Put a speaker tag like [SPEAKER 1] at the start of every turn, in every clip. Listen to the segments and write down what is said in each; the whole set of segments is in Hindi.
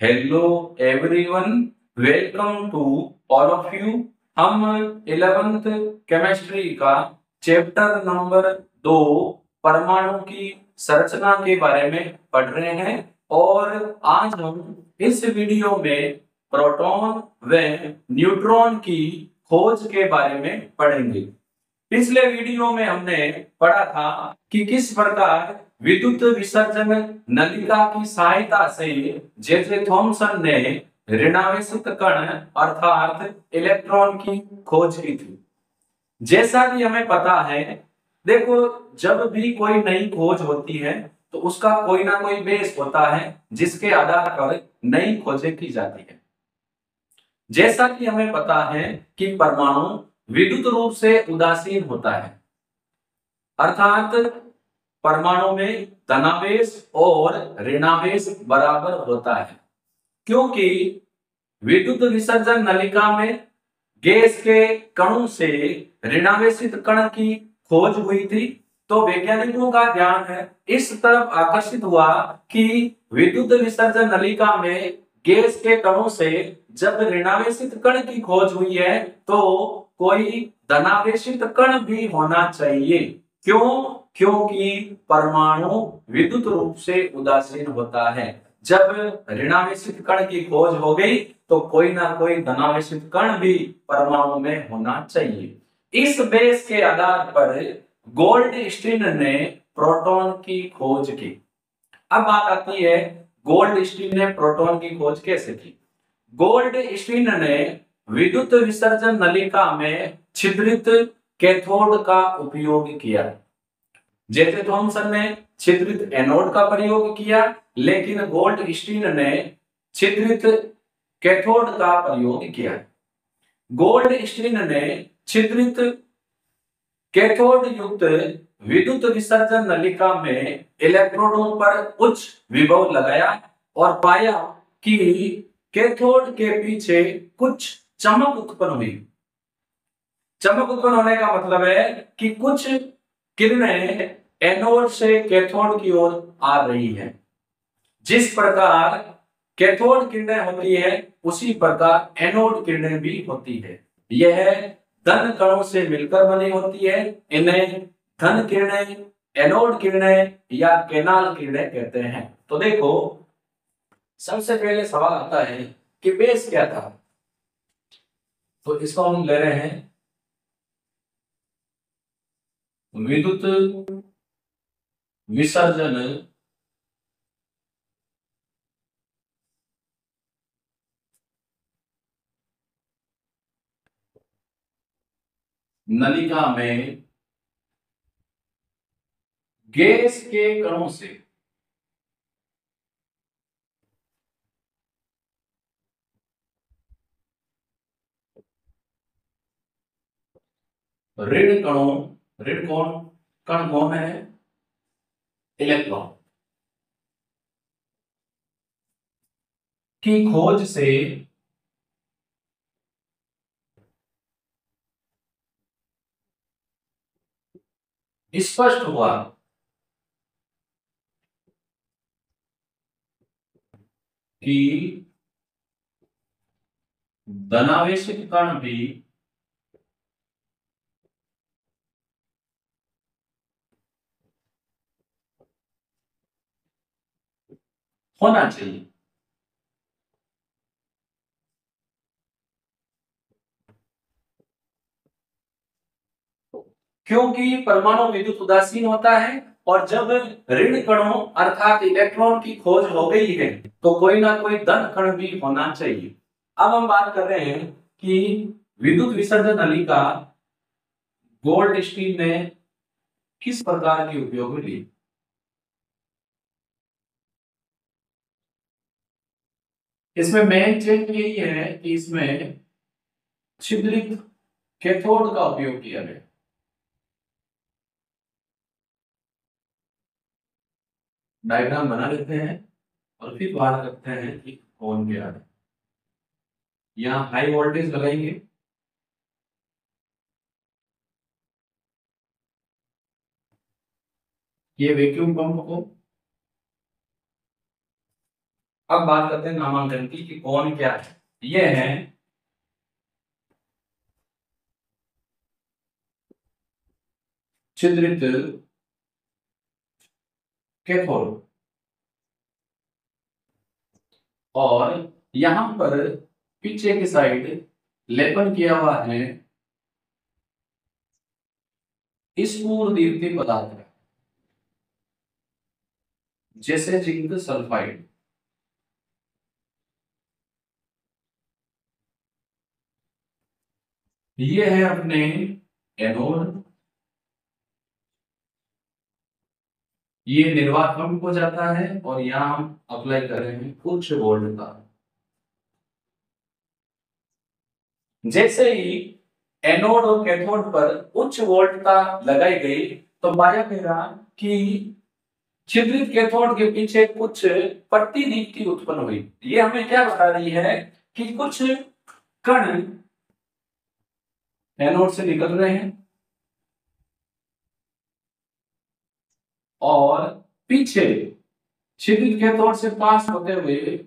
[SPEAKER 1] Hello everyone, welcome to all of you. हम 11th केमिस्ट्री का चैप्टर नंबर 2 परमाणु की संरचना के बारे में पढ़ रहे हैं और आज हम इस वीडियो में प्रोटॉन व न्यूट्रॉन की खोज के बारे में पढ़ेंगे। पिछले वीडियो में हमने पढ़ा था कि किस प्रकार विद्युत विसर्जन नलिका की सहायता से जे थॉमसन ने ऋणावेशित कण अर्थात इलेक्ट्रॉन की खोज की थी। जैसा कि हमें पता है, देखो, जब भी कोई नई खोज होती है तो उसका कोई ना कोई बेस होता है जिसके आधार पर नई खोजें की जाती है। जैसा कि हमें पता है कि परमाणु विद्युत रूप से उदासीन होता है, अर्थात परमाणु में धनावेश और ऋणावेश बराबर होता है। क्योंकि विद्युत विसर्जन नलिका में गैस के कणों से ऋणावेशित कण की खोज हुई थी, तो वैज्ञानिकों का ध्यान इस तरफ आकर्षित हुआ कि विद्युत विसर्जन नलिका में गैस के कणों से जब ऋणावेशित कण की खोज हुई है तो कोई धनावेशित कण भी होना चाहिए। क्यों? क्योंकि परमाणु विद्युत रूप से उदासीन होता है। जब ऋणावेशित कण की खोज हो गई तो कोई ना कोई धनावेशित कण भी परमाणु में होना चाहिए। इस बेस के आधार पर गोल्डस्टीन ने प्रोटॉन की खोज की। अब बात आती है, गोल्डस्टीन ने प्रोटॉन की खोज कैसे की। गोल्डस्टीन ने विद्युत विसर्जन नलिका में छिद्रित कैथोड का उपयोग किया। जे थॉमसन ने छिद्रित एनोड का प्रयोग किया, लेकिन गोल्डस्टीन ने छिद्रित कैथोड का प्रयोग किया। गोल्डस्टीन ने छिद्रित कैथोड युक्त विद्युत विसर्जन नलिका में इलेक्ट्रोडों पर उच्च विभव लगाया और पाया कि कैथोड के पीछे कुछ चमक उत्पन्न हुई। चमक उत्पन्न होने का मतलब है कि कुछ किरणें एनोड से कैथोड की ओर आ रही हैं। जिस प्रकार कैथोड किरणें होती है उसी प्रकार एनोड किरणें भी होती है। यह धन कणों से मिलकर बनी होती है। इन्हें धन किरणें, एनोड किरणें या कैनाल किरणें कहते हैं। तो देखो, सबसे पहले सवाल आता है कि बेस क्या था। तो इसको हम ले रहे हैं विद्युत विसर्जन नलिका में गैस के कणों से ऋण कणों, ऋण कण कौन है? इलेक्ट्रॉन की खोज से स्पष्ट हुआ कि धनावेशित कण भी होना चाहिए। क्योंकि परमाणु विद्युत उदासीन होता है और जब ऋण कणों अर्थात इलेक्ट्रॉन की खोज हो गई है तो कोई ना कोई धन कण भी होना चाहिए। अब हम बात कर रहे हैं कि विद्युत विसर्जन नलिका गोल्डस्टीन ने किस प्रकार की उपयोग में ली। इसमें मेन चेंज यही है कि इसमें छिद्रित कैथोड का उपयोग किया गया। डायग्राम बना लेते हैं और फिर बात करते हैं कि कौन क्या है। यहाँ हाई वोल्टेज लगाएंगे, ये वैक्यूम पंप को। अब बात करते हैं नामांकन की कि कौन क्या है। ये है छिद्रित कैथोड, और यहां पर पीछे की साइड लेपन किया हुआ है स्फुरदीप्ति पदार्थ का, जैसे जिंक सल्फाइड। ये है अपने एनोड, ये निर्वात कम हो जाता है और यहाँ हम अप्लाई कर रहे हैं उच्च वोल्ट का। जैसे ही एनोड और कैथोड पर उच्च वोल्टता लगाई गई तो पाया गया कि छिद्रित कैथोड के पीछे कुछ प्रतिदीप्ति उत्पन्न हुई। ये हमें क्या बता रही है कि कुछ कण एनोड से निकल रहे हैं और पीछे छिद्रित कैथोड से पास होते हुए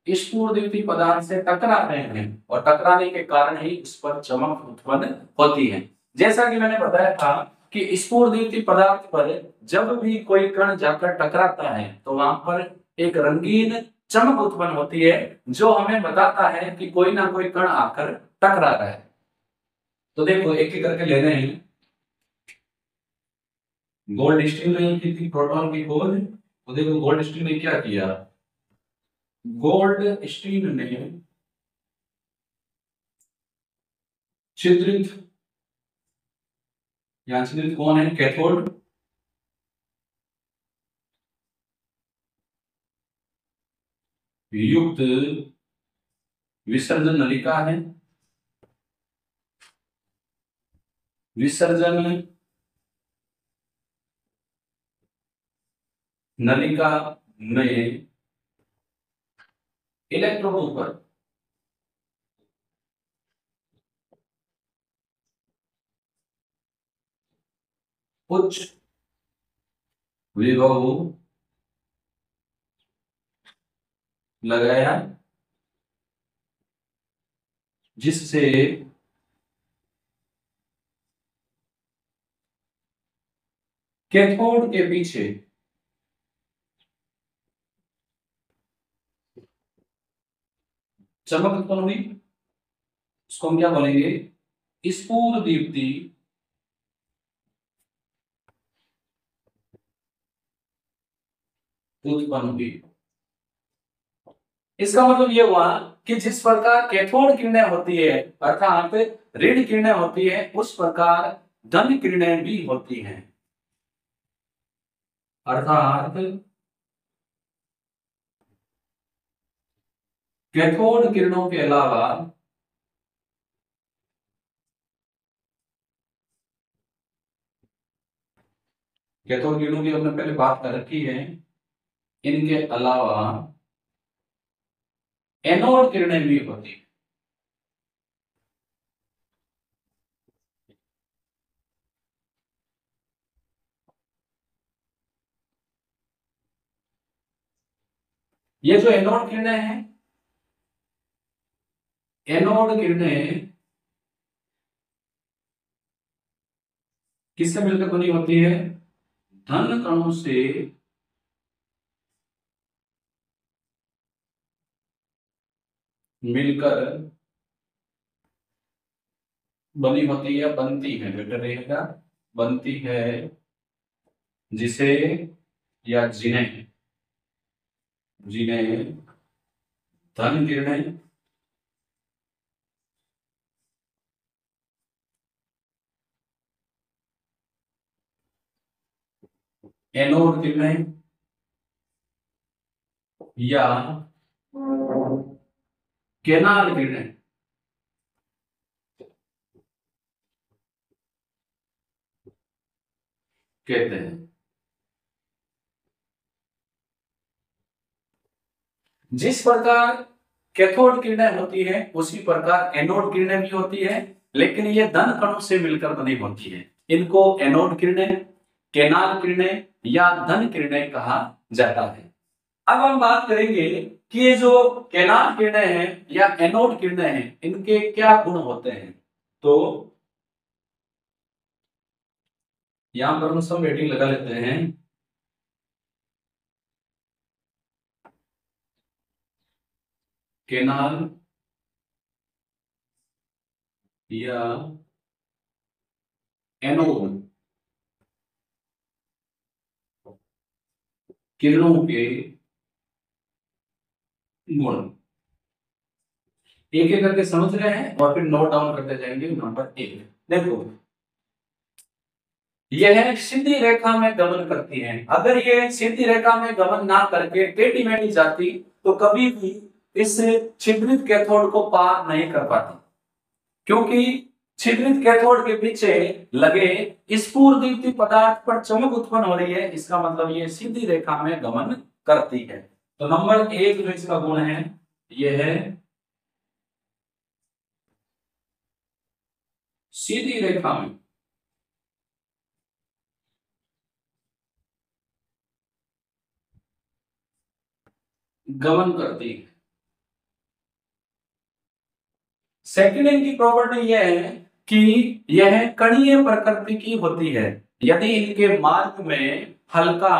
[SPEAKER 1] स्फुरदीप्ति पदार्थ से टकरा रहे हैं और टकराने के कारण ही इस पर चमक उत्पन्न होती है। जैसा कि मैंने बताया था कि स्फुरदीप्ति पदार्थ पर जब भी कोई कण जाकर टकराता है तो वहां पर एक रंगीन चमक उत्पन्न होती है, जो हमें बताता है कि कोई ना कोई कण आकर टकरा रहा है। तो देखो एक एक करके ले रहे हैं। गोल्ड स्टील ने की थी प्रोटॉन की खोज, तो देखो गोल्ड स्टील ने क्या किया। गोल्ड स्टील ने छिद्रित, यहां छिद्रित कौन है, कैथोड, युक्त विसर्जन नलिका है, विसर्जन नलिका में इलेक्ट्रोडों पर उच्च विभव लगाया, जिससे कैथोड के पीछे चमक उत्पन्न हुई। उसको हम क्या बोलेंगे, स्फुरदीप्ति उत्पन्न हुई। इसका मतलब ये हुआ कि जिस प्रकार कैथोड किरणें होती है अर्थात ऋण किरणें होती है, उस प्रकार धन किरणें भी होती हैं। अर्थात कैथोड किरणों के अलावा कैथोड किरणों की हमने पहले बात कर रखी है, इनके अलावा एनोड किरणें भी होती है। ये जो एनोड किरणें हैं, एनोड किरणें किससे मिलकर बनी होती है, धन कणों से मिलकर बनी होती है, बनती है, बेटर रहेगा, बनती है, जिसे या जिन्हें जिन्हें धन किरणें एनोड किरणें या केनाल किरणें कहते हैं। जिस प्रकार कैथोड किरणें होती है उसी प्रकार एनोड किरणें भी होती है, लेकिन ये धन कणों से मिलकर बनी होती है। इनको एनोड किरणें, केनाल किरणें या धन किरणें कहा जाता है। अब हम बात करेंगे कि ये जो कैनाल किरणें हैं या एनोड किरणें हैं इनके क्या गुण होते हैं। तो यहां पर हम सब रेटिंग लगा लेते हैं। कैनाल या एनोड किरणों के गुण एक एक करके समझ रहे हैं और फिर नोट डाउन करते जाएंगे। नंबर 1 देखो, यह सीधी रेखा में गमन करती है। अगर ये सीधी रेखा में गमन ना करके टेढ़ी मेढ़ी जाती तो कभी भी इस छिद्रित कैथोड को पार नहीं कर पाती, क्योंकि छिद्रित कैथोड के पीछे लगे स्फुरदीप्ति पदार्थ पर चमक उत्पन्न हो रही है। इसका मतलब ये सीधी रेखा में गमन करती है। तो नंबर 1 जो इसका गुण है यह है सीधी रेखा में गमन करती है। सेकंड इनकी प्रॉपर्टी यह है कि यह कणीय प्रकृति की होती है। यदि इनके मार्ग में हल्का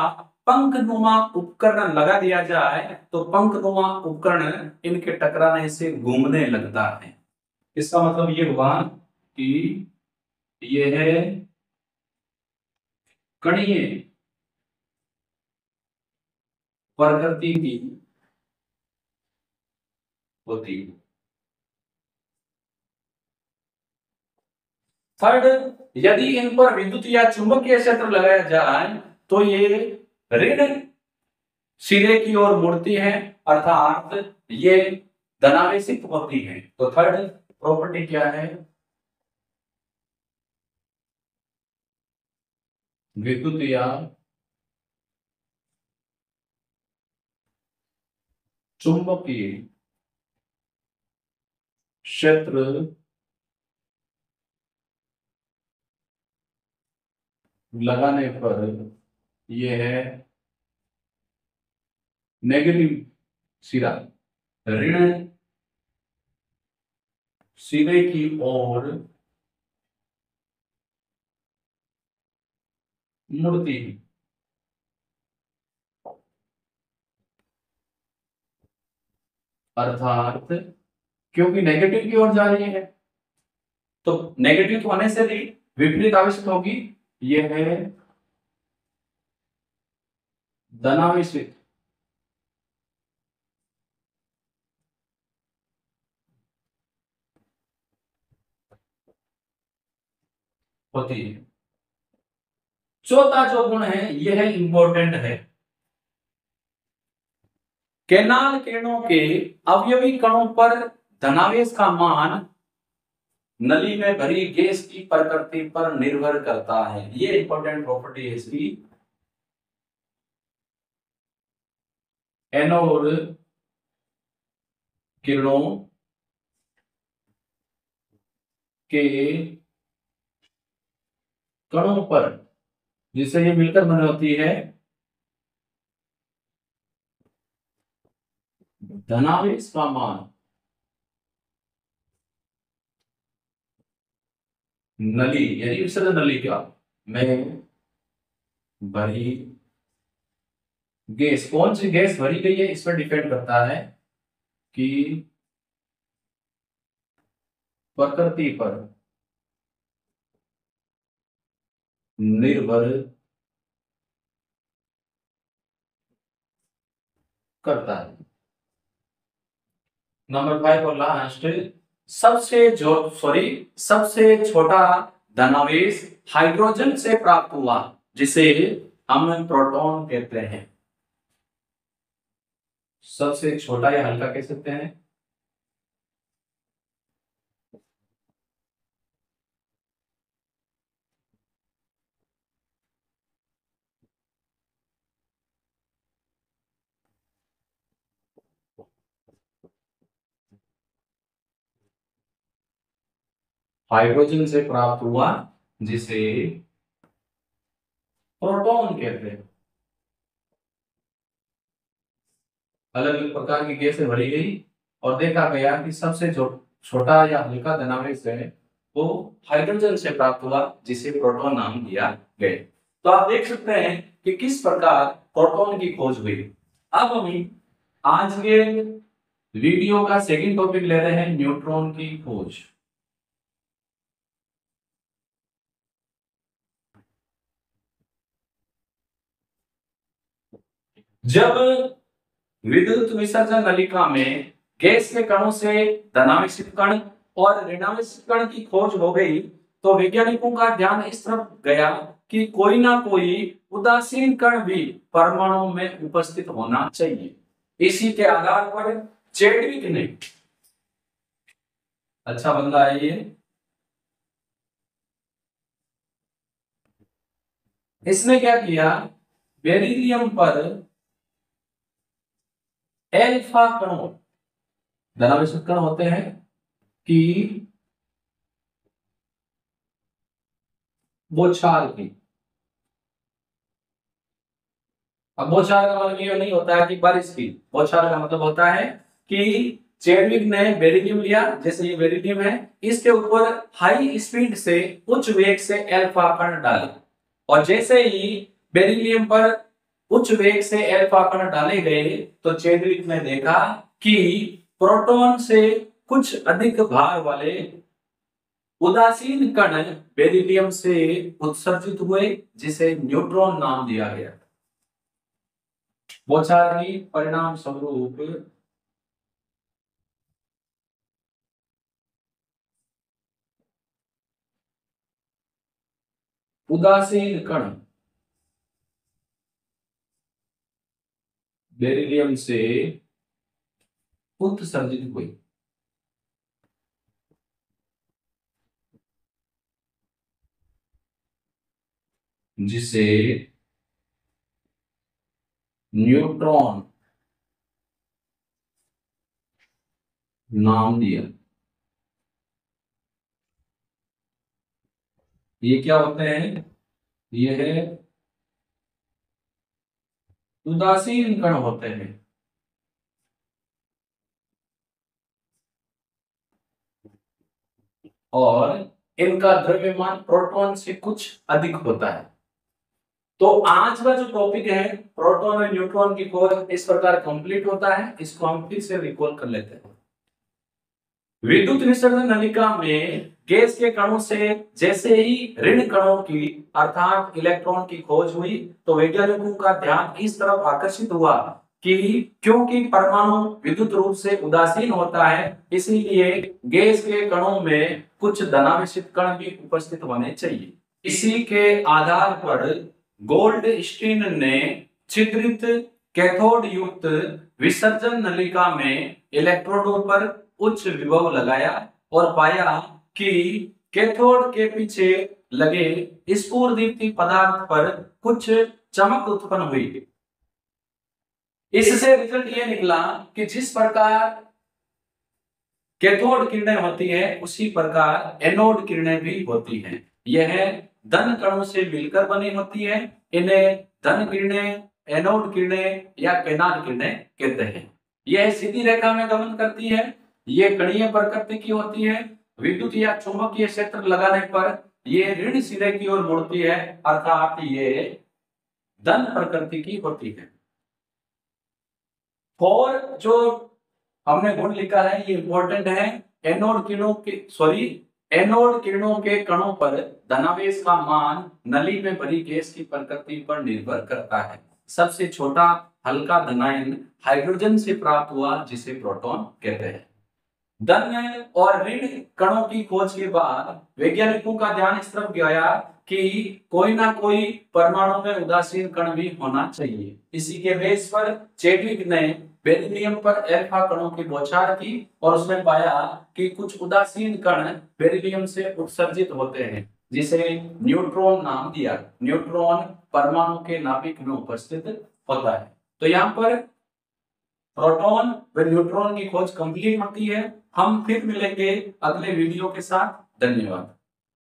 [SPEAKER 1] पंखनुमा उपकरण लगा दिया जाए तो पंखनुमा उपकरण इनके टकराने से घूमने लगता है। इसका मतलब ये हुआ कि यह कणीय प्रकृति की होती है। थर्ड, यदि इन पर विद्युत या चुंबकीय क्षेत्र लगाया जाए तो ये ऋण सिरे की ओर मुड़ती है, अर्थात ये धनावेशित होती है। तो थर्ड प्रॉपर्टी क्या है? विद्युत या चुंबकीय क्षेत्र लगाने पर यह है नेगेटिव सिरा ऋण सिरे की ओर मुड़ती है। अर्थात क्योंकि नेगेटिव की ओर जा रही है तो नेगेटिव होने से भी विपरीत आवेशित होगी। यह है धनावेशित होती है। चौथा जो गुण है यह इंपॉर्टेंट है। कैनाल किरणों के अवयवी कणों पर धनावेश का मान नली में भरी गैस की प्रकृति पर निर्भर करता है। ये इंपॉर्टेंट प्रॉपर्टी है इसकी। एनोड किरणों के कणों पर जिससे ये मिलकर बनी होती है धनावेश का मान नली यानी विसर्जन नली का में भरी गैस, कौन सी गैस भरी गई है इस पर डिपेंड करता है कि प्रकृति पर निर्भर करता है। नंबर 5 और लास्ट, सबसे छोटा धनावेश हाइड्रोजन से प्राप्त हुआ जिसे हम प्रोटॉन कहते हैं। सबसे छोटा या हल्का कह सकते हैं। हाइड्रोजन से प्राप्त हुआ जिसे प्रोटॉन कहते हैं। अलग अलग प्रकार की गैसें भरी गई और देखा गया कि सबसे जो छोटा या हल्का धनावेश है वो हाइड्रोजन से प्राप्त हुआ, जिसे प्रोटॉन नाम दिया गया। तो आप देख सकते हैं कि किस प्रकार प्रोटॉन की खोज हुई। अब हम आज के वीडियो का सेकंड टॉपिक ले रहे हैं, न्यूट्रॉन की खोज। जब विद्युत विसर्जन नलिका में गैस के कणों से धनावेशित कण और ऋणावेशित कण की खोज हो गई, तो वैज्ञानिकों का ध्यान इस तरफ गया कि कोई ना कोई उदासीन कण भी परमाणु में उपस्थित होना चाहिए। इसी के आधार पर चैडविक ने, अच्छा बंदा है ये, इसने क्या किया, बेरिलियम पर एल्फा कणों, धनावेशित कण होते हैं, कि बौछार की। अब बौछार का मतलब ये नहीं होता है कि बारिश की, बौछार का मतलब होता है कि चैडविक ने बेरिलियम लिया, जैसे ये बेरिलियम है, इसके ऊपर हाई स्पीड से, उच्च वेग से एल्फा कण डाले, और जैसे ही बेरिलियम पर उच्च वेग से एल्फा कण डाले गए तो चैडविक ने देखा कि प्रोटॉन से कुछ अधिक भार वाले उदासीन कण बेरिलियम से उत्सर्जित हुए, जिसे न्यूट्रॉन नाम दिया गया। बौछार की परिणाम स्वरूप उदासीन कण बेरिलियम से उत्सर्जित हुए, जिसे न्यूट्रॉन नाम दिया। ये क्या होते हैं, ये है उदासीन कण होते हैं। और इनका द्रव्यमान प्रोटॉन से कुछ अधिक होता है। तो आज का जो टॉपिक है प्रोटॉन और न्यूट्रॉन की खोज इस प्रकार कंप्लीट होता है। इसको हम फिर से रिकॉल कर लेते हैं। विद्युत विसर्जन नलिका में गैस के कणों से जैसे ही ऋण कणों की अर्थात इलेक्ट्रॉन की खोज हुई, तो वैज्ञानिकों का ध्यान इस तरफ आकर्षित हुआ कि क्योंकि परमाणु विद्युत रूप से उदासीन होता है, इसीलिए गैस के कणों में कुछ धनावेशित कण भी उपस्थित होने चाहिए। इसी के आधार पर गोल्डस्टीन ने छिद्रित कैथोड युक्त विसर्जन नलिका में इलेक्ट्रोडों पर उच्च विभव लगाया और पाया कि कैथोड के पीछे लगे स्फुरदीप्ति पदार्थ पर कुछ चमक उत्पन्न हुई। इससे रिजल्ट ये निकला कि जिस प्रकार कैथोड किरणें होती है उसी प्रकार एनोड किरणें भी होती हैं। यह धन कणों से मिलकर बनी होती है। इन्हें धन किरणें, एनोड किरणें या पैनाद किरणें कहते हैं। यह सीधी रेखा में गमन करती है। ये कणीय प्रकृति की होती है। विद्युत या चुंबकीय क्षेत्र लगाने पर ये ऋण सिरे की ओर मुड़ती है, अर्थात ये धन प्रकृति की होती है। और जो हमने गुण लिखा है ये इंपॉर्टेंट है। एनोड किरणों के कणों पर धनावेश का मान नली में भरी गैस की प्रकृति पर निर्भर करता है। सबसे छोटा हल्का धनायन हाइड्रोजन से प्राप्त हुआ, जिसे प्रोटॉन कहते हैं। धन और ऋण कणों की खोज के बाद वैज्ञानिकों का ध्यान इस तरफ गया कि कोई ना कोई परमाणु में उदासीन कण भी होना चाहिए। इसी के बेस पर चैडविक ने बेरिलियम पर एल्फा कणों की बौछार की और उसने पाया कि कुछ उदासीन कण बेरिलियम से उत्सर्जित होते हैं, जिसे न्यूट्रॉन नाम दिया। न्यूट्रॉन परमाणु के नाभिक में उपस्थित होता है। तो यहाँ पर प्रोटॉन व न्यूट्रॉन की खोज कंप्लीट होती है। हम फिर मिलेंगे अगले वीडियो के साथ। धन्यवाद।